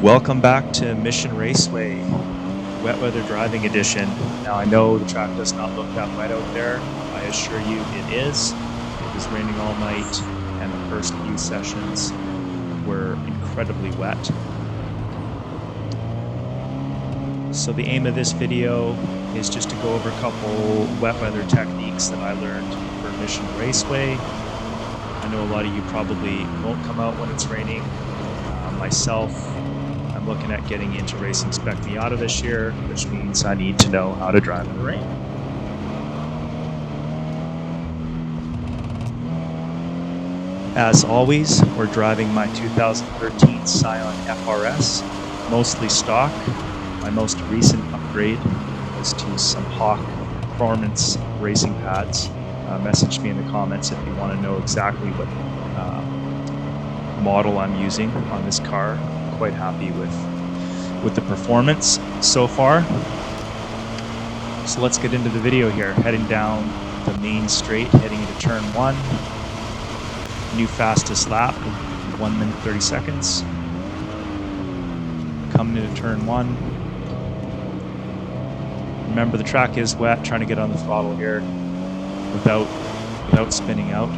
Welcome back to Mission Raceway, Wet Weather Driving Edition. Now I know the track does not look that wet out there. I assure you it is. It was raining all night and the first few sessions were incredibly wet. So the aim of this video is just to go over a couple wet weather techniques that I learned for Mission Raceway. I know a lot of you probably won't come out when it's raining. Myself, I'm looking at getting into racing Spec Miata this year, which means I need to know how to drive in the rain. As always, we're driving my 2013 Scion FRS, mostly stock. My most recent upgrade was to some Hawk Performance racing pads. Message me in the comments if you want to know exactly what model I'm using on this car. I'm quite happy with the performance so far. So let's get into the video here. Heading down the main straight, heading into turn 1. New fastest lap, 1 minute 30 seconds. Coming into turn 1. Remember, the track is wet, trying to get on the throttle here without spinning out.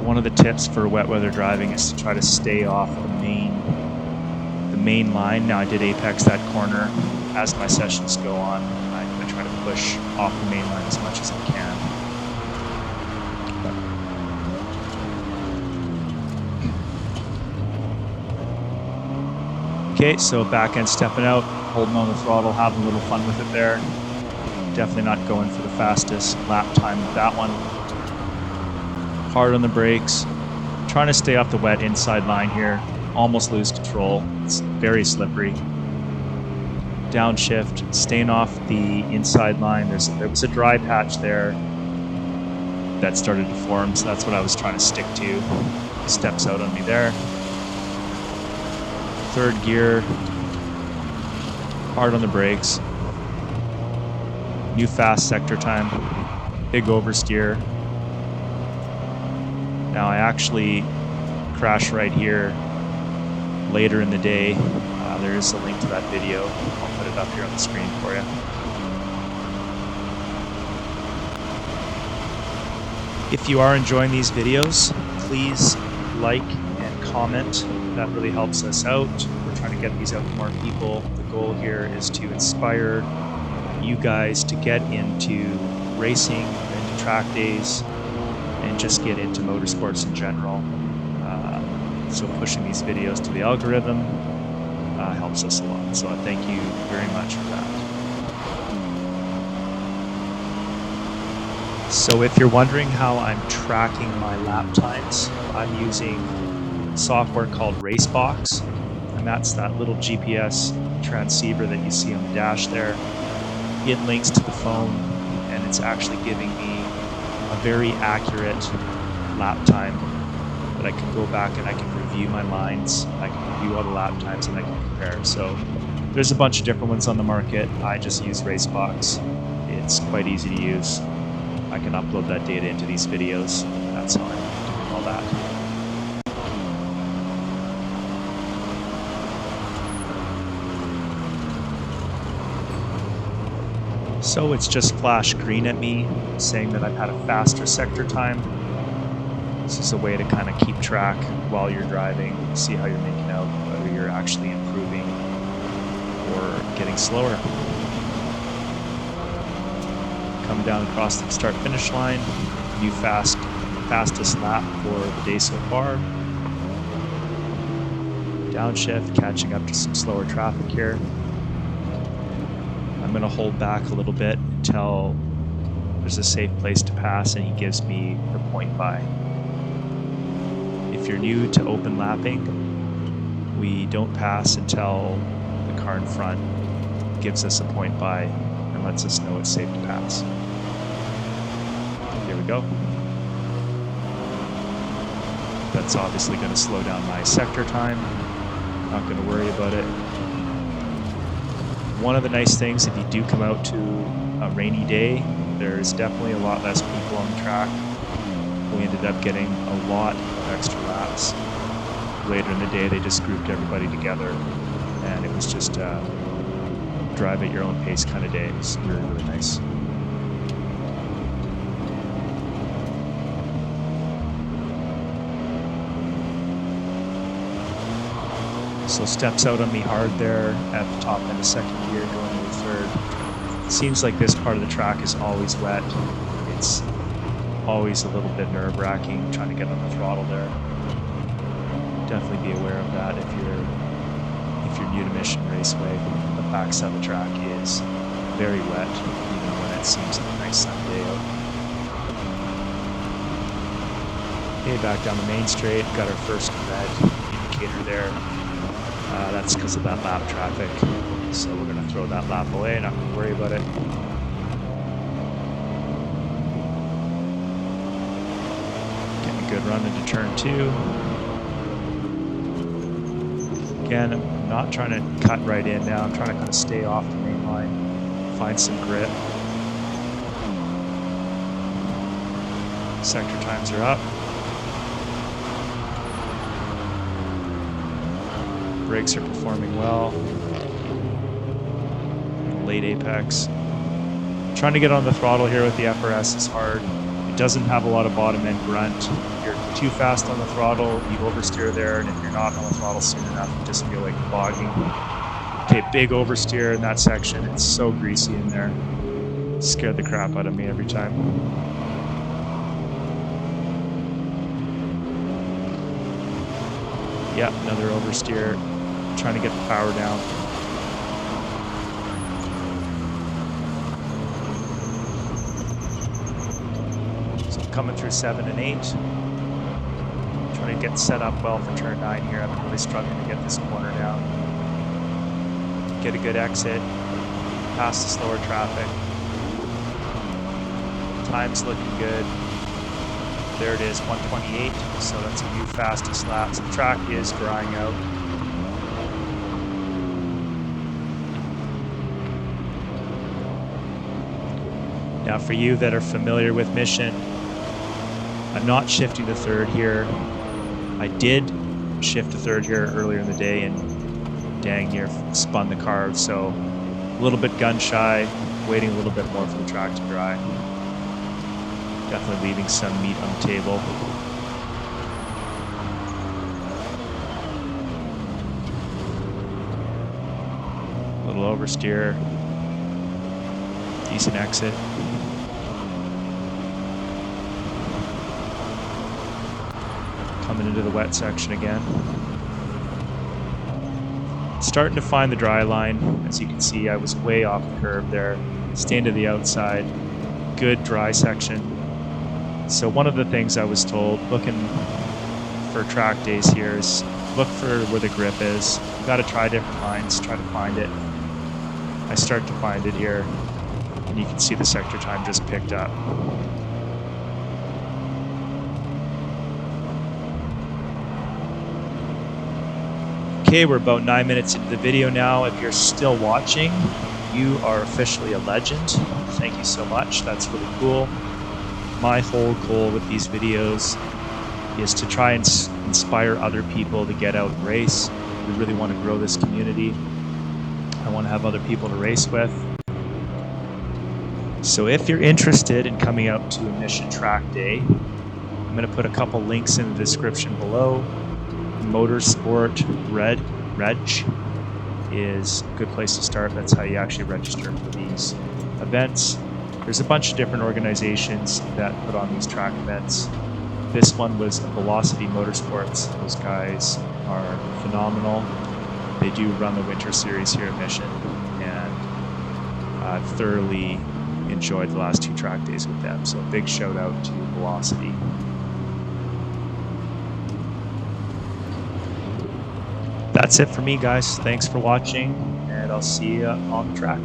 One of the tips for wet weather driving is to try to stay off the main line. Now I did apex that corner. As my sessions go on, I try to push off the main line as much as I can. Okay, so back end stepping out, holding on the throttle, having a little fun with it there. Definitely not going for the fastest lap time with that one. Hard on the brakes, trying to stay off the wet inside line here. Almost lose control. It's very slippery. Downshift, staying off the inside line. There was a dry patch there that started to form, so that's what I was trying to stick to. Steps out on me there. Third gear, hard on the brakes. New fast sector time, big oversteer. Now I actually crashed right here later in the day. There is a link to that video. I'll put it up here on the screen for you. If you are enjoying these videos, please like and comment. That really helps us out. We're trying to get these out to more people. The goal here is to inspire you guys to get into racing, into track days, and just get into motorsports in general. So pushing these videos to the algorithm helps us a lot. So I thank you very much for that. So if you're wondering how I'm tracking my lap times, I'm using software called Racebox, and that's that little GPS transceiver that you see on the dash there. It links to the phone, and it's actually giving me a very accurate lap time that I can go back and I can review my lines, I can review all the lap times, and I can compare. So there's a bunch of different ones on the market. I just use Racebox. It's quite easy to use. I can upload that data into these videos. That's how I'm doing all that. So it's just flashed green at me, saying that I've had a faster sector time. This is a way to kind of keep track while you're driving, see how you're making out, whether you're actually improving or getting slower. Come down across the start-finish line, new fastest lap for the day so far. Downshift, catching up to some slower traffic here. I'm going to hold back a little bit until there's a safe place to pass and he gives me the point by. If you're new to open lapping, we don't pass until the car in front gives us a point by and lets us know it's safe to pass. Here we go. That's obviously going to slow down my sector time. Not going to worry about it. One of the nice things, if you do come out to a rainy day, there's definitely a lot less people on the track. We ended up getting a lot of extra laps. later in the day, they just grouped everybody together, and it was just a drive at your own pace kind of day. It was really, really nice. So steps out on me hard there at the top end of second gear going into third. It seems like this part of the track is always wet. It's always a little bit nerve-wracking trying to get on the throttle there. Definitely be aware of that if you're new to Mission Raceway. The backside of the track is very wet, even when it seems like a nice sunny day out. Okay, back down the main straight, got our first red indicator there. That's because of that lap traffic. So we're going to throw that lap away, not going to worry about it. Getting a good run into turn 2. Again, I'm not trying to cut right in now. I'm trying to kind of stay off the main line, find some grip. Sector times are up. Brakes are performing well. Late apex. Trying to get on the throttle here with the FRS is hard. It doesn't have a lot of bottom end grunt. If you're too fast on the throttle, you oversteer there, and if you're not on the throttle soon enough, you just feel like you're bogging. Okay, big oversteer in that section. It's so greasy in there. It scared the crap out of me every time. Yeah, another oversteer. Trying to get the power down. So I'm coming through 7 and 8. Trying to get set up well for turn 9 here. I've been really struggling to get this corner down. Get a good exit. Past the slower traffic. Time's looking good. There it is, 128. So that's a new fastest lap. So the track is drying out. Now for you that are familiar with Mission, I'm not shifting to third here. I did shift to third here earlier in the day and dang near spun the car, so a little bit gun shy, waiting a little bit more for the track to dry. Definitely leaving some meat on the table. A little oversteer. Decent exit. Coming into the wet section again. Starting to find the dry line. As you can see, I was way off the curb there. Staying to the outside. Good dry section. So one of the things I was told, looking for track days here, is look for where the grip is. You've got to try different lines, try to find it. I start to find it here. And you can see the sector time just picked up. Okay, we're about 9 minutes into the video now. If you're still watching, you are officially a legend. Thank you so much. That's really cool. My whole goal with these videos is to try and inspire other people to get out and race. We really want to grow this community. I want to have other people to race with. So if you're interested in coming out to a Mission track day, I'm going to put a couple links in the description below. Motorsport Reg is a good place to start. That's how you actually register for these events. There's a bunch of different organizations that put on these track events. This one was Velocity Motorsports. Those guys are phenomenal. They do run the winter series here at Mission, and I've thoroughly enjoyed the last 2 track days with them. So big shout out to Velocity. That's it for me, guys. Thanks for watching, and I'll see you on the track.